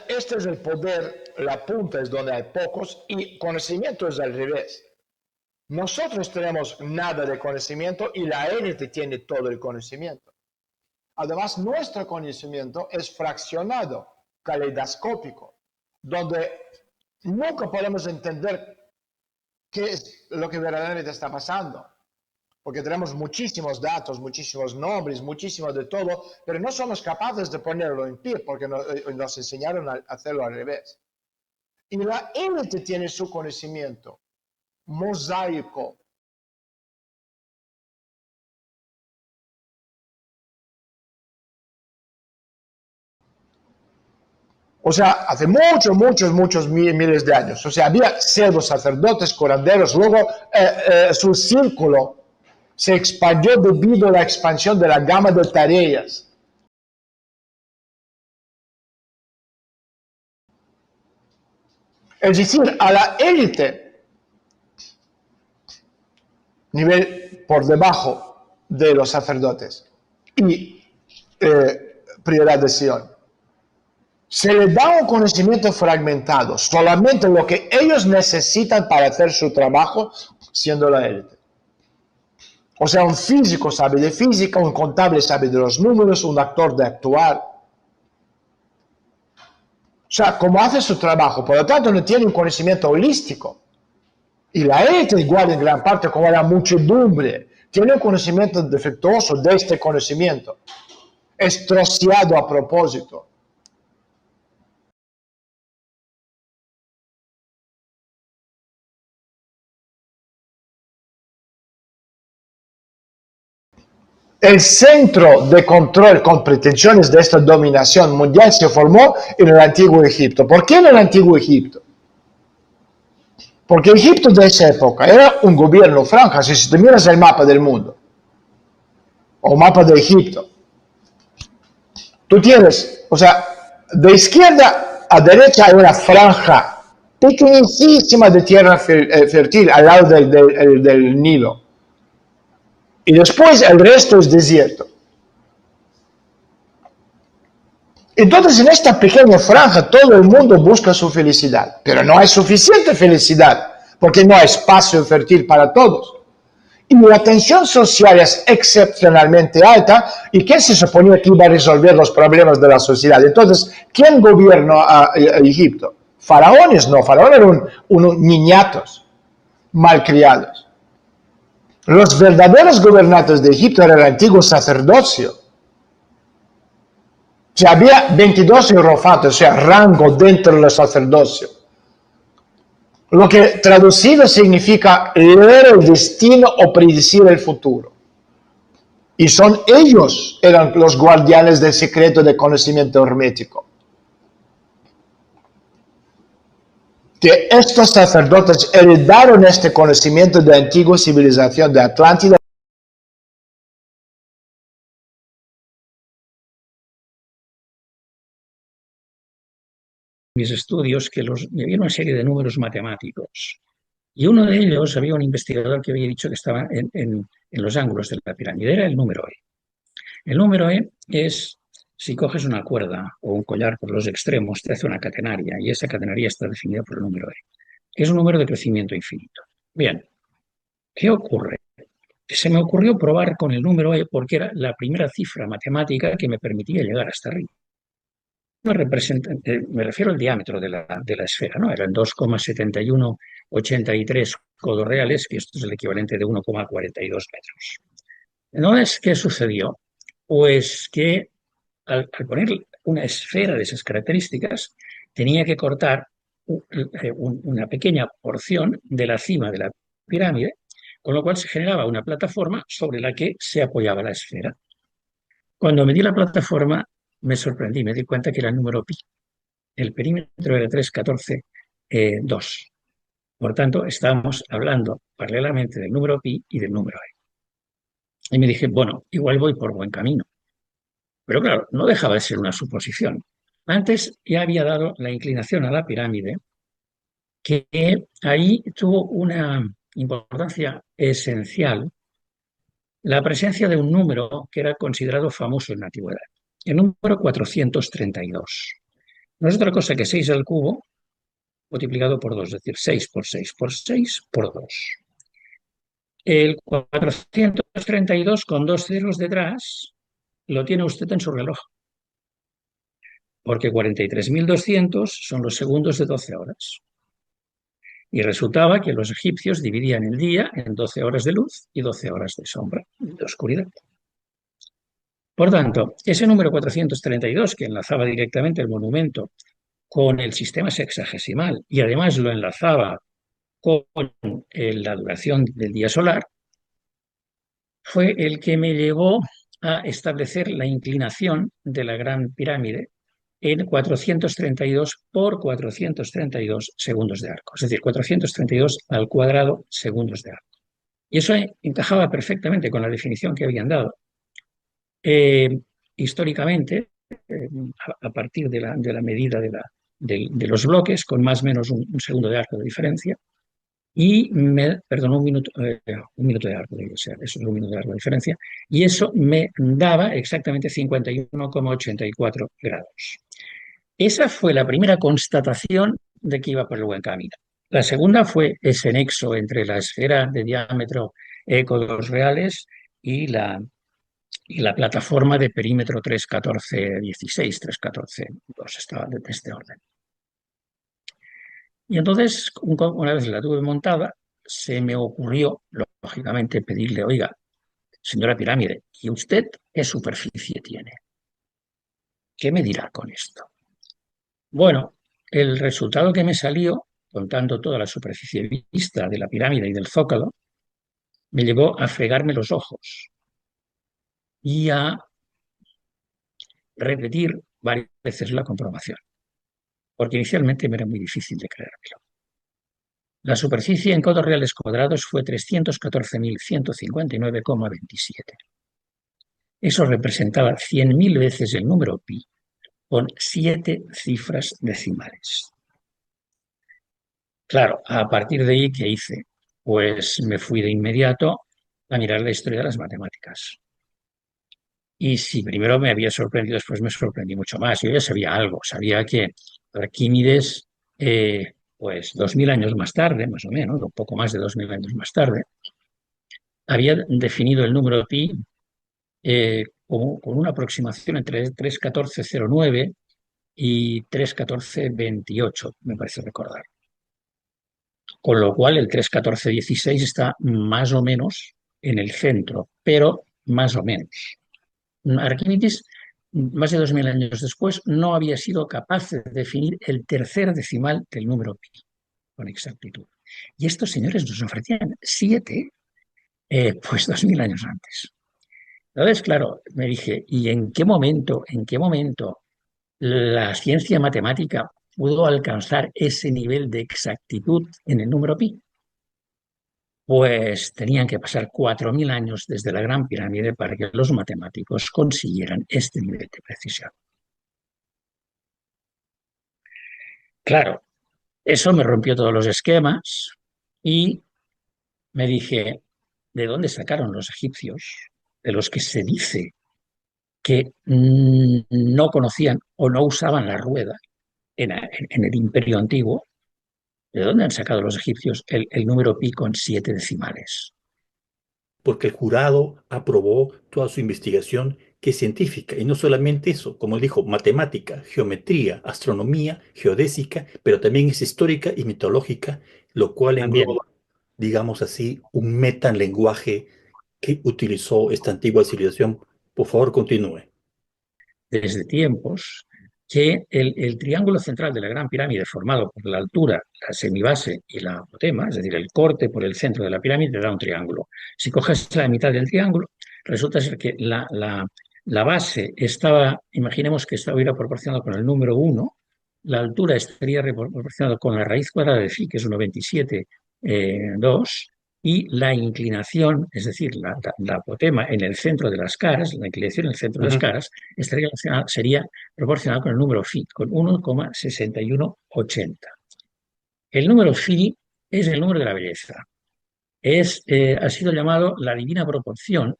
este es el poder, la punta es donde hay pocos y conocimiento es al revés. Nosotros tenemos nada de conocimiento y la élite tiene todo el conocimiento. Además, nuestro conocimiento es fraccionado, caleidoscópico, donde nunca podemos entender qué es lo que verdaderamente está pasando. Porque tenemos muchísimos datos, muchísimos nombres, muchísimo de todo, pero no somos capaces de ponerlo en pie porque nos enseñaron a hacerlo al revés. Y la élite tiene su conocimiento mosaico. O sea, hace muchos miles de años. O sea, había pseudo sacerdotes, curanderos, luego su círculo se expandió debido a la expansión de la gama de tareas. Es decir, a la élite, nivel por debajo de los sacerdotes y prioridad de Sion, se les da un conocimiento fragmentado, solamente lo que ellos necesitan para hacer su trabajo, siendo la élite. O sea, un físico sabe de física, un contable sabe de los números, un actor de actuar. O sea, como hace su trabajo, por lo tanto no tiene un conocimiento holístico. Y la élite igual en gran parte como la muchedumbre, tiene un conocimiento defectuoso de este conocimiento, es troceado a propósito. El centro de control con pretensiones de esta dominación mundial se formó en el Antiguo Egipto. ¿Por qué en el Antiguo Egipto? Porque Egipto de esa época era un gobierno franja. Si te miras el mapa del mundo, o mapa de Egipto, tú tienes, o sea, de izquierda a derecha hay una franja pequeñísima de tierra fértil al lado del Nilo. Y después el resto es desierto. Entonces, en esta pequeña franja, todo el mundo busca su felicidad, pero no hay suficiente felicidad, porque no hay espacio fértil para todos. Y la tensión social es excepcionalmente alta, ¿y quién se suponía que iba a resolver los problemas de la sociedad? Entonces, ¿quién gobernó a Egipto? Faraones, no, faraones eran unos niñatos malcriados. Los verdaderos gobernantes de Egipto eran el antiguo sacerdocio. O sea, había 22 hierofantes, o sea, rango dentro del sacerdocio. Lo que traducido significa leer el destino o predecir el futuro. Y son ellos, eran los guardianes del secreto del conocimiento hermético. Que estos sacerdotes heredaron este conocimiento de la antigua civilización de Atlántida. Mis estudios que me dieron una serie de números matemáticos. Y uno de ellos, había un investigador que había dicho que estaba en los ángulos de la pirámide, era el número E. El número E es, si coges una cuerda o un collar por los extremos, te hace una catenaria, y esa catenaria está definida por el número E, que es un número de crecimiento infinito. Bien, ¿qué ocurre? Se me ocurrió probar con el número E porque era la primera cifra matemática que me permitía llegar hasta arriba. Me refiero al diámetro de la esfera, ¿no? Eran 2,7183 codos reales, que esto es el equivalente de 1,42 metros. Entonces, ¿qué sucedió? Pues que al poner una esfera de esas características, tenía que cortar una pequeña porción de la cima de la pirámide, con lo cual se generaba una plataforma sobre la que se apoyaba la esfera. Cuando medí la plataforma, me sorprendí, me di cuenta que era el número pi. El perímetro era 3,14,2. Por tanto, estábamos hablando paralelamente del número pi y del número e. Y me dije, bueno, igual voy por buen camino. Pero claro, no dejaba de ser una suposición. Antes ya había dado la inclinación a la pirámide, que ahí tuvo una importancia esencial la presencia de un número que era considerado famoso en la antigüedad, el número 432. no es otra cosa que 6 al cubo multiplicado por 2, es decir, 6 por 6 por 6 por 2. El 432 con dos ceros detrás lo tiene usted en su reloj, porque 43.200 son los segundos de 12 horas. Y resultaba que los egipcios dividían el día en 12 horas de luz y 12 horas de sombra, de oscuridad. Por tanto, ese número 432, que enlazaba directamente el monumento con el sistema sexagesimal y además lo enlazaba con la duración del día solar, fue el que me llevó a establecer la inclinación de la Gran Pirámide en 432 por 432 segundos de arco, es decir, 432 al cuadrado segundos de arco. Y eso encajaba perfectamente con la definición que habían dado. Históricamente, a partir de la medida de los bloques, con más o menos un segundo de arco de diferencia, y perdón, un minuto de arco, debe ser, eso es un minuto de arco de diferencia, y eso me daba exactamente 51,84 grados. Esa fue la primera constatación de que iba por el buen camino. La segunda fue ese nexo entre la esfera de diámetro ECO2 reales y la plataforma de perímetro 31416, 314.2, estaba de este orden. Y entonces, una vez la tuve montada, se me ocurrió, lógicamente, pedirle, oiga, señora Pirámide, ¿y usted qué superficie tiene? ¿Qué me dirá con esto? Bueno, el resultado que me salió, contando toda la superficie vista de la pirámide y del zócalo, me llevó a fregarme los ojos y a repetir varias veces la comprobación, porque inicialmente me era muy difícil de creérmelo. La superficie en codos reales cuadrados fue 314.159,27. Eso representaba 100.000 veces el número pi con 7 cifras decimales. Claro, a partir de ahí, ¿qué hice? Pues me fui de inmediato a mirar la historia de las matemáticas. Y si primero me había sorprendido, después me sorprendí mucho más. Yo ya sabía algo, sabía que Arquímedes, pues 2000 años más tarde, más o menos, un poco más de 2000 años más tarde, había definido el número pi con una aproximación entre 31409 y 31428, me parece recordar. Con lo cual el 31416 está más o menos en el centro, pero más o menos. Arquímedes, más de 2000 años después, no había sido capaz de definir el tercer decimal del número pi con exactitud. Y estos señores nos ofrecían 7, pues 2000 años antes. Entonces, claro, me dije, ¿y en qué momento la ciencia matemática pudo alcanzar ese nivel de exactitud en el número pi? Pues tenían que pasar 4000 años desde la Gran Pirámide para que los matemáticos consiguieran este nivel de precisión. Claro, eso me rompió todos los esquemas y me dije, ¿de dónde sacaron los egipcios, de los que se dice que no conocían o no usaban la rueda en el Imperio Antiguo? ¿De dónde han sacado los egipcios el número pi con 7 decimales? Porque el jurado aprobó toda su investigación, que es científica, y no solamente eso, como él dijo, matemática, geometría, astronomía, geodésica, pero también es histórica y mitológica, lo cual También, engloba, digamos así, un metalenguaje que utilizó esta antigua civilización. Por favor, continúe. desde tiempos que el triángulo central de la Gran Pirámide, formado por la altura, la semibase y la apotema, es decir, el corte por el centro de la pirámide, da un triángulo. Si coges la mitad del triángulo, resulta ser que la base estaba, imaginemos que estuviera proporcionada con el número 1, la altura estaría proporcionada con la raíz cuadrada de phi, que es 1,27,2, y la inclinación, es decir, la apotema en el centro de las caras, la inclinación en el centro de las caras, sería proporcional con el número phi, con 1,6180. El número phi es el número de la belleza. Ha sido llamado la divina proporción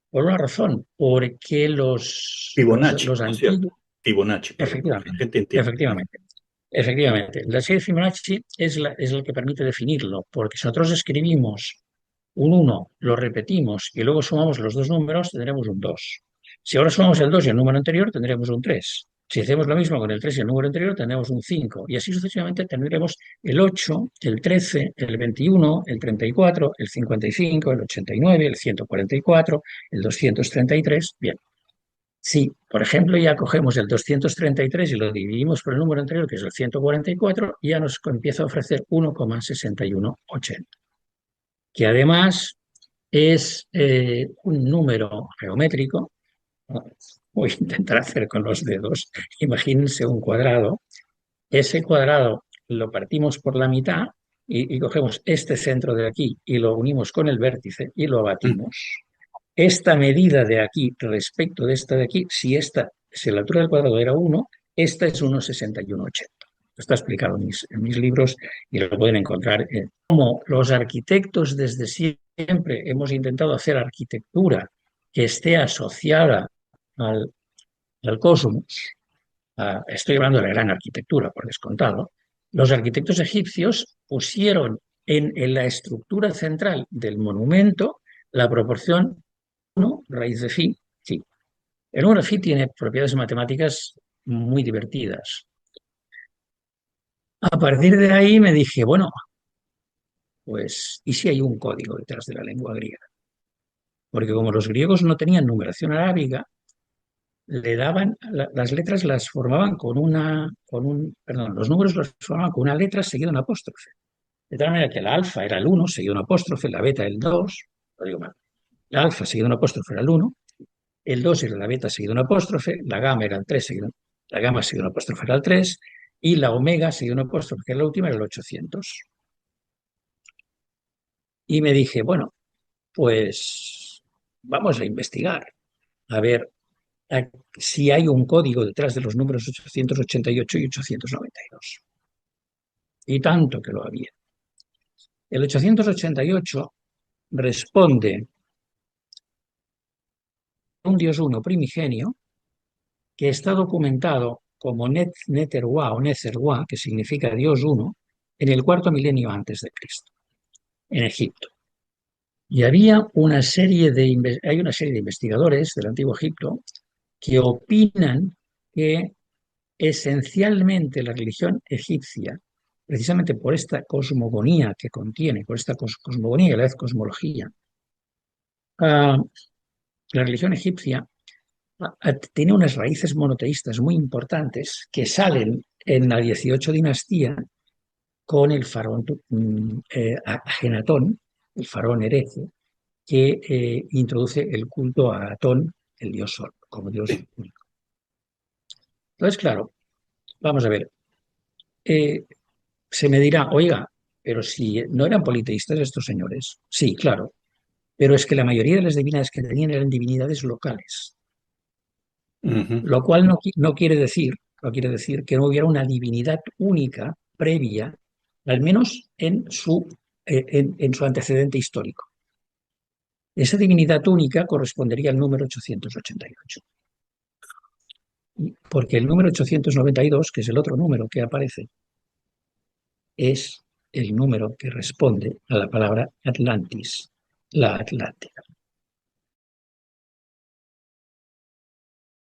por una razón, porque los Fibonacci, ¿no es cierto? antiguos, Fibonacci, para que la Efectivamente, gente entienda. efectivamente. Efectivamente, la serie de Fibonacci es la que permite definirlo, porque si nosotros escribimos un 1, lo repetimos y luego sumamos los dos números, tendremos un 2. Si ahora sumamos el 2 y el número anterior, tendremos un 3. Si hacemos lo mismo con el 3 y el número anterior, tendremos un 5. Y así sucesivamente tendremos el 8, el 13, el 21, el 34, el 55, el 89, el 144, el 233. Bien. Si, por ejemplo, ya cogemos el 233 y lo dividimos por el número anterior, que es el 144, ya nos empieza a ofrecer 1,6180, que además es un número geométrico. Voy a intentar hacer con los dedos. Imagínense un cuadrado. Ese cuadrado lo partimos por la mitad y cogemos este centro de aquí y lo unimos con el vértice y lo abatimos. Esta medida de aquí respecto de esta de aquí, si la altura del cuadrado era 1, esta es 1,6180. Está explicado en mis libros y lo pueden encontrar. Como los arquitectos desde siempre hemos intentado hacer arquitectura que esté asociada al cosmos, estoy hablando de la gran arquitectura, por descontado, los arquitectos egipcios pusieron en la estructura central del monumento la proporción 1 raíz de phi. Sí. El número phi tiene propiedades matemáticas muy divertidas. A partir de ahí me dije, bueno, pues, ¿y si hay un código detrás de la lengua griega? Porque como los griegos no tenían numeración arábiga, le daban, las letras las formaban perdón, los números los formaban con una letra seguida de un apóstrofe. De tal manera que la alfa era el 1, seguido de un apóstrofe, la beta el 2, lo digo mal, la alfa seguido de un apóstrofe era el 1, el 2 era la beta seguido de un apóstrofe, la gamma era el 3, la gamma seguido de un apóstrofe era el 3, y la omega seguido de un apóstrofe, que era la última, era el 800. Y me dije, bueno, pues vamos a investigar, a ver si hay un código detrás de los números 888 y 892. Y tanto que lo había. El 888 responde a un Dios uno primigenio que está documentado como Neterwa o Nezerwa, que significa Dios uno, en el cuarto milenio antes de Cristo, en Egipto. Y hay una serie de investigadores del Antiguo Egipto que opinan que esencialmente la religión egipcia, precisamente por esta cosmogonía que contiene, por esta cosmogonía y a la vez cosmología, la religión egipcia tiene unas raíces monoteístas muy importantes que salen en la 18 dinastía con el faraón Ajenatón, el faraón hereje, que introduce el culto a Atón, el dios sol, como dios único. Entonces, claro, vamos a ver, se me dirá, oiga, pero si no eran politeístas estos señores. Sí, claro, pero es que la mayoría de las divinidades que tenían eran divinidades locales, lo cual no quiere decir que no hubiera una divinidad única previa, al menos en su antecedente histórico. Esa divinidad única correspondería al número 888. Porque el número 892, que es el otro número que aparece, es el número que responde a la palabra Atlantis, la Atlántida.